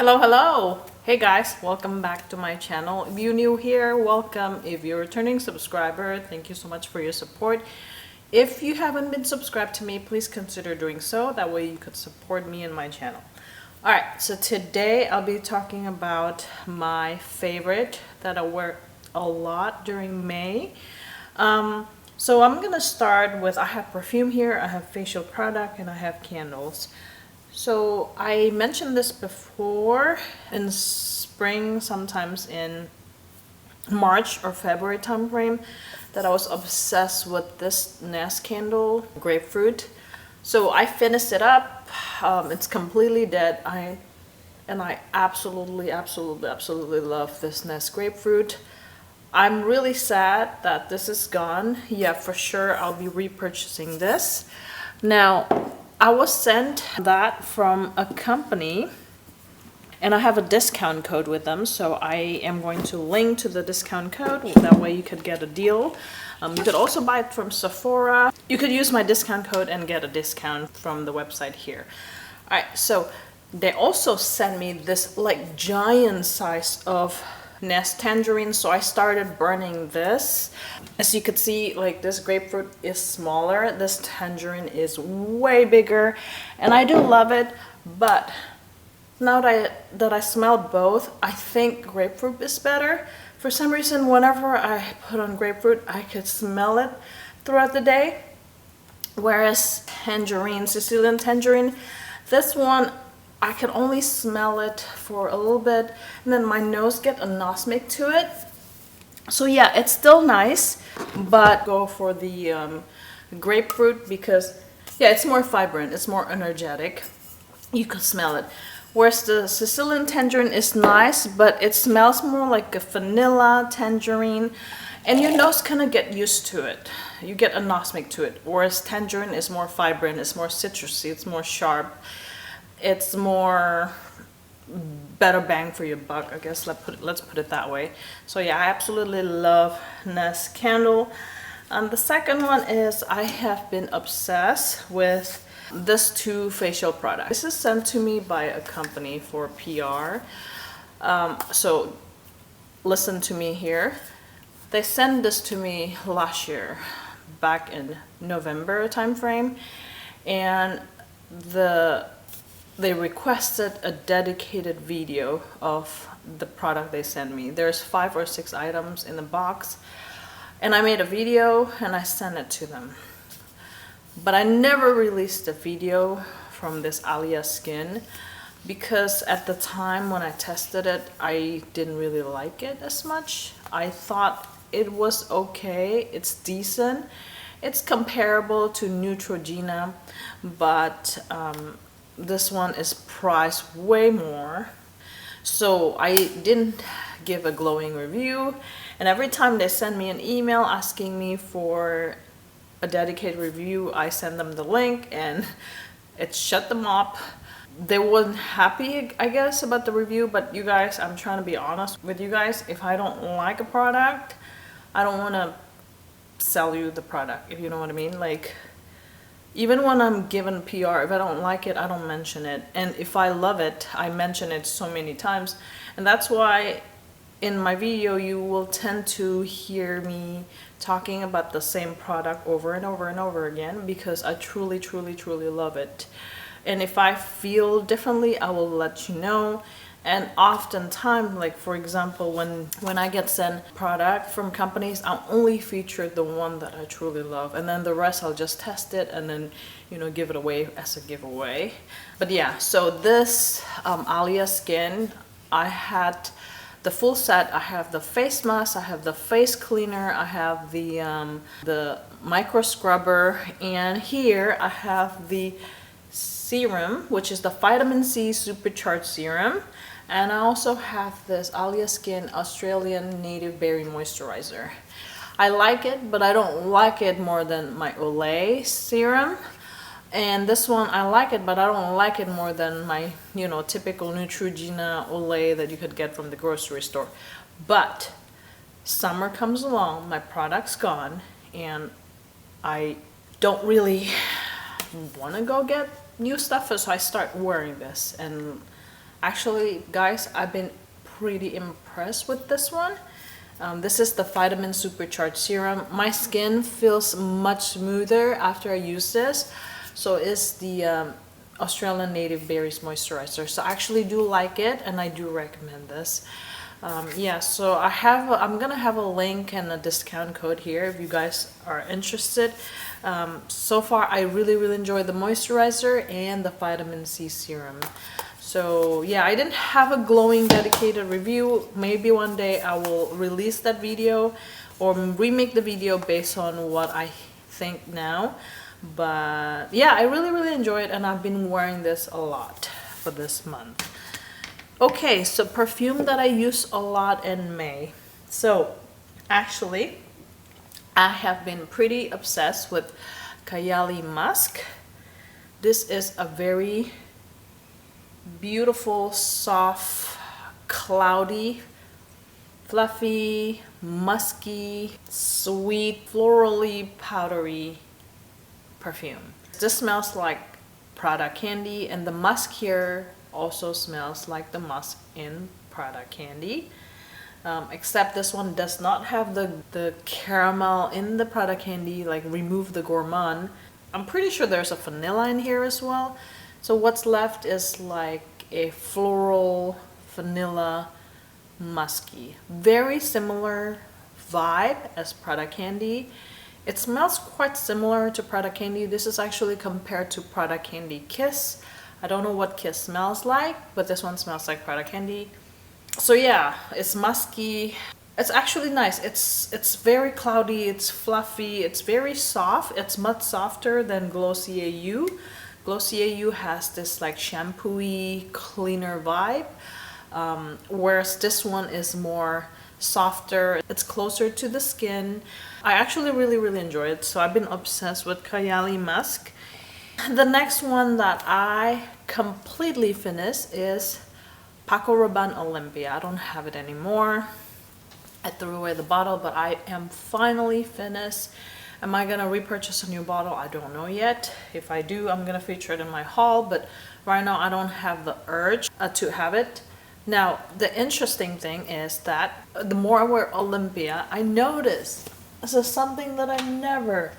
Hello, hello! Hey guys, welcome back to my channel. If you're new here, welcome. If you're a returning subscriber, thank you so much for your support. If you haven't been subscribed to me, please consider doing so. That way you could support me and my channel. Alright, so today I'll be talking about my favorite that I wear a lot during May. So I'm gonna start with, I have perfume here, I have facial product, and I have candles. So I mentioned this before in spring, sometimes in March or February time frame, that I was obsessed with this Nest candle, grapefruit. So I finished it up. It's completely dead. I absolutely love this Nest grapefruit. I'm really sad that this is gone. Yeah, for sure I'll be repurchasing this. Now, I was sent that from a company and I have a discount code with them, so I am going to link to the discount code. That way you could get a deal. You could also buy it from Sephora. You could use my discount code and get a discount from the website here. Alright, so they also sent me this like giant size of Nest tangerine, so I started burning this. As you could see, like this grapefruit is smaller, this tangerine is way bigger, and I do love it, but now that I smelled both, I think grapefruit is better. For some reason, whenever I put on grapefruit, I could smell it throughout the day, whereas tangerine, Sicilian tangerine, this one I can only smell it for a little bit, and then my nose get anosmic to it. So yeah, it's still nice, but go for the grapefruit because yeah, it's more vibrant, it's more energetic. You can smell it. Whereas the Sicilian tangerine is nice, but it smells more like a vanilla tangerine, and your nose kind of get used to it. You get anosmic to it. Whereas tangerine is more vibrant, it's more citrusy, it's more sharp. It's more better bang for your buck, I guess. Let's put it that way. So yeah, I absolutely love Nest candle. And the second one is I have been obsessed with this two facial products. This is sent to me by a company for PR. So listen to me here. They sent this to me last year, back in November time frame, and they requested a dedicated video of the product they sent me. There's 5 or 6 items in the box, and I made a video and I sent it to them. But I never released the video from this Alia Skin because at the time when I tested it, I didn't really like it as much. I thought it was okay, it's decent. It's comparable to Neutrogena, but this one is priced way more, so I didn't give a glowing review. And every time they send me an email asking me for a dedicated review, I send them the link and it shut them up. They weren't happy, I guess, about the review, but you guys, I'm trying to be honest with you guys. If I don't like a product, I don't want to sell you the product, if you know what I mean. Like, even when I'm given PR, if I don't like it, I don't mention it. And if I love it, I mention it so many times. And that's why in my video, you will tend to hear me talking about the same product over and over and over again, because I truly love it. And if I feel differently, I will let you know. And oftentimes, like for example, when I get sent product from companies, I'll only feature the one that I truly love, and then the rest I'll just test it and then, you know, give it away as a giveaway. But yeah, so this Alia Skin, I had the full set. I have the face mask, I have the face cleaner, I have the micro scrubber, and here I have the serum, which is the vitamin C supercharged serum. And I also have this Alia Skin Australian Native Berry Moisturizer. I like it, but I don't like it more than my Olay serum. And this one, I like it, but I don't like it more than my, you know, typical Neutrogena Olay that you could get from the grocery store. But summer comes along, my product's gone, and I don't really want to go get new stuff, so I start wearing this. And Actually, guys, I've been pretty impressed with this one. This is the Vitamin Supercharged Serum. My skin feels much smoother after I use this. So it's the Australian Native Berries Moisturizer. So I actually do like it, and I do recommend this. Yeah, so I'm gonna have a link and a discount code here if you guys are interested. So far, I really enjoy the moisturizer and the vitamin C serum. So yeah, I didn't have a glowing dedicated review. Maybe one day I will release that video or remake the video based on what I think now. But yeah, I really enjoy it, and I've been wearing this a lot for this month. Okay, so perfume that I use a lot in May. So actually, I have been pretty obsessed with Kayali Musk. This is a very beautiful, soft, cloudy, fluffy, musky, sweet, florally, powdery perfume. This smells like Prada candy, and the musk here also smells like the musk in Prada candy. Except this one does not have the caramel in the Prada candy, like remove the gourmand. I'm pretty sure there's a vanilla in here as well. So what's left is like a floral, vanilla, musky. Very similar vibe as Prada candy. It smells quite similar to Prada candy. This is actually compared to Prada candy Kiss. I don't know what Kiss smells like, but this one smells like Prada candy. So yeah, it's musky. It's actually nice. It's very cloudy, it's fluffy, it's very soft. It's much softer than Glossier U. Glossier U has this like shampoo-y, cleaner vibe, whereas this one is more softer. It's closer to the skin. I actually really enjoy it, so I've been obsessed with Kayali Musk. The next one that I completely finished is Paco Rabanne Olympia. I don't have it anymore. I threw away the bottle, but I am finally finished. Am I gonna repurchase a new bottle? I don't know yet. If I do, I'm gonna feature it in my haul, but right now I don't have the urge to have it. Now, the interesting thing is that the more I wear Olympia, I notice this is something that I never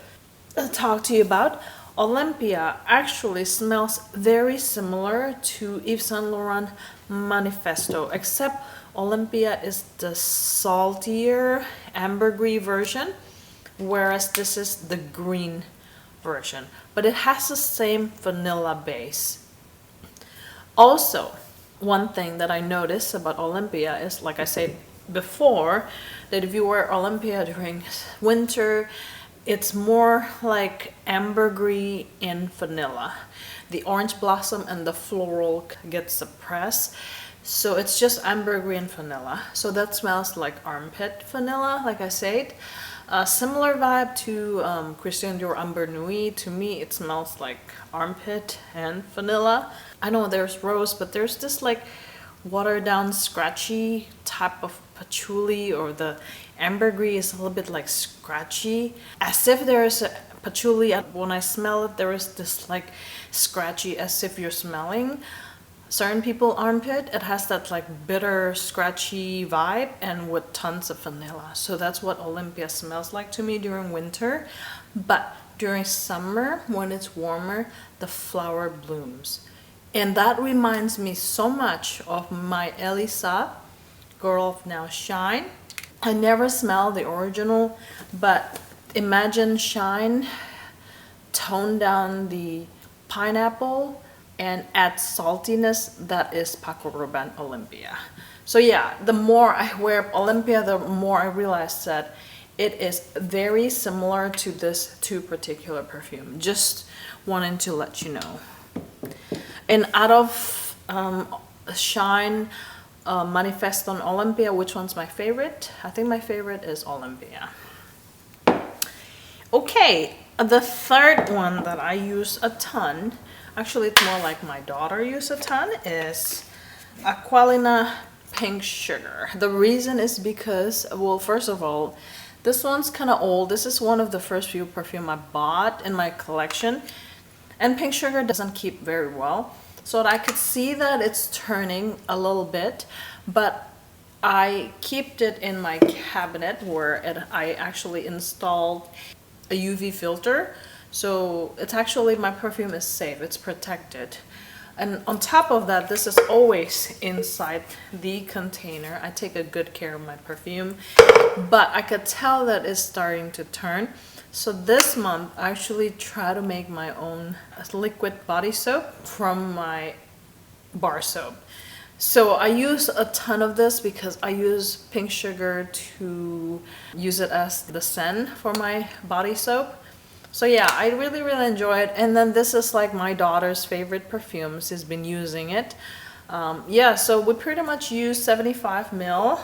talked to you about. Olympia actually smells very similar to Yves Saint Laurent Manifesto, except Olympia is the saltier ambergris version, whereas this is the green version, but it has the same vanilla base. Also, one thing that I noticed about Olympia is, like I said before, that if you wear Olympia during winter, it's more like ambergris and vanilla. The orange blossom and the floral get suppressed, so it's just ambergris and vanilla. So that smells like armpit vanilla, like I said. A similar vibe to Christian Dior Amber Nuit. To me, it smells like armpit and vanilla. I know there's rose, but there's this like watered down, scratchy type of patchouli, or the ambergris is a little bit like scratchy. As if there's a patchouli, when I smell it, there is this like scratchy, as if you're smelling certain people armpit. It has that like bitter, scratchy vibe and with tons of vanilla. So that's what Olympia smells like to me during winter. But during summer, when it's warmer, the flower blooms. And that reminds me so much of my Elisa Girl of Now Shine. I never smell the original, but imagine Shine, tone down the pineapple, and add saltiness. That is Paco Rabanne Olympia. So yeah, the more I wear Olympia, the more I realize that it is very similar to this two particular perfume. Just wanting to let you know. And out of Shine, Manifest on Olympia, which one's my favorite? I think my favorite is Olympia. Okay, the third one that I use a ton, actually it's more like my daughter use a ton, is Aqualina Pink Sugar. The reason is because, well, first of all, this one's kind of old. This is one of the first few perfume I bought in my collection, and Pink Sugar doesn't keep very well. so that I could see that it's turning a little bit, but I kept it in my cabinet where I actually installed a UV filter. So it's actually, my perfume is safe, it's protected. And on top of that, this is always inside the container. I take a good care of my perfume, but I could tell that it's starting to turn. So this month, I actually try to make my own liquid body soap from my bar soap. So I use a ton of this because I use pink sugar to use it as the scent for my body soap. So yeah, I really enjoy it. And then this is like my daughter's favorite perfume. She's been using it. Yeah, so we pretty much use 75 ml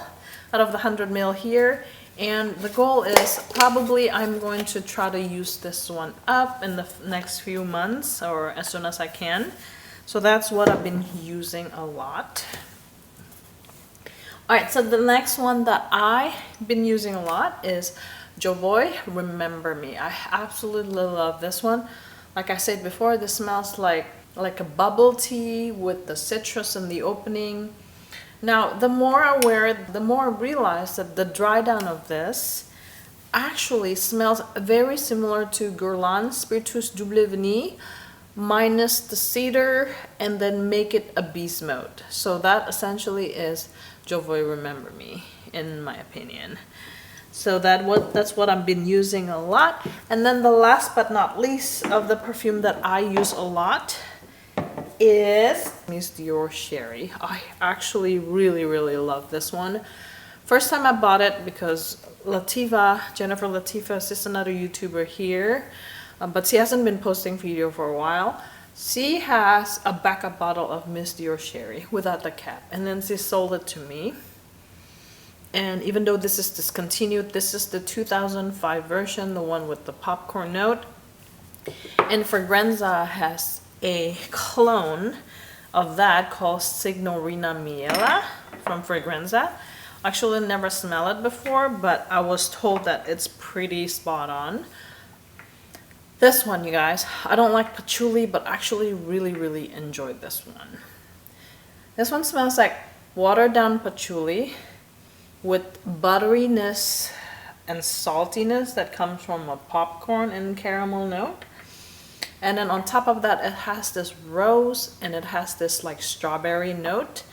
out of the 100 ml here. And the goal is probably I'm going to try to use this one up in the next few months or as soon as I can. So that's what I've been using a lot. Alright, so the next one that I've been using a lot is Jovoi Remember Me. I absolutely love this one. Like I said before, this smells like a bubble tea with the citrus in the opening. Now, the more I wear it, the more I realize that the dry down of this actually smells very similar to Guerlain Spiritus Double Vanille, minus the cedar, and then make it a beast mode. So that essentially is Jovoi Remember Me, in my opinion. So that's what I've been using a lot. And then the last but not least of the perfume that I use a lot is Miss Dior Sherry. I actually really love this one. First time I bought it because Jennifer Latifa is another YouTuber here, but she hasn't been posting video for a while. She has a backup bottle of Miss Dior Sherry without the cap, and then she sold it to me. And even though this is discontinued, this is the 2005 version, the one with the popcorn note. And Favgrance has a clone of that called Signorina Miela from Favgrance. Actually never smelled it before, but I was told that it's pretty spot on. This one, you guys, I don't like patchouli, but actually really enjoyed this one. This one smells like watered down patchouli with butteriness and saltiness that comes from a popcorn and caramel note. And then on top of that, it has this rose and it has this like strawberry note.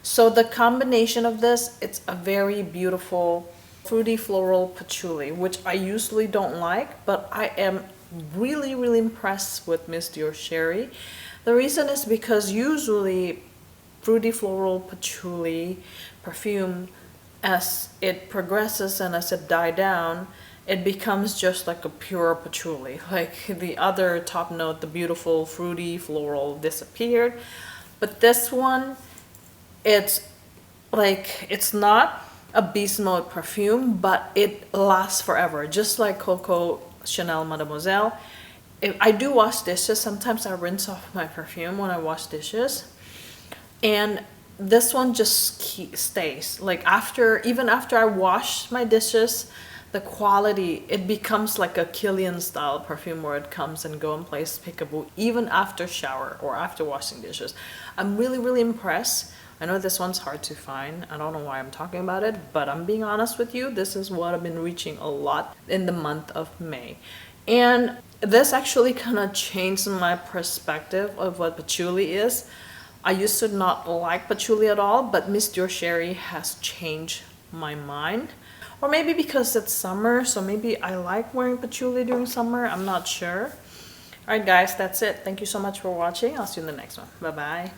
So the combination of this, it's a very beautiful fruity floral patchouli, which I usually don't like, but I am really impressed with Miss Dior Sherry. The reason is because usually fruity floral patchouli perfume, as it progresses and as it dies down, it becomes just like a pure patchouli. Like the other top note, the beautiful fruity floral, disappeared. But this one, it's like, it's not a beast mode perfume, but it lasts forever, just like Coco Chanel Mademoiselle. If I do wash dishes, sometimes I rinse off my perfume when I wash dishes, and this one just stays. Like even after I wash my dishes, the quality, it becomes like a Kilian style perfume where it comes and go and plays peekaboo even after shower or after washing dishes. I'm really impressed. I know this one's hard to find. I don't know why I'm talking about it, but I'm being honest with you. This is what I've been reaching a lot in the month of May. And this actually kind of changed my perspective of what patchouli is. I used to not like patchouli at all, but Miss Dior Sherry has changed my mind. Or maybe because it's summer, so maybe I like wearing patchouli during summer. I'm not sure. Alright guys, that's it. Thank you so much for watching. I'll see you in the next one. Bye bye.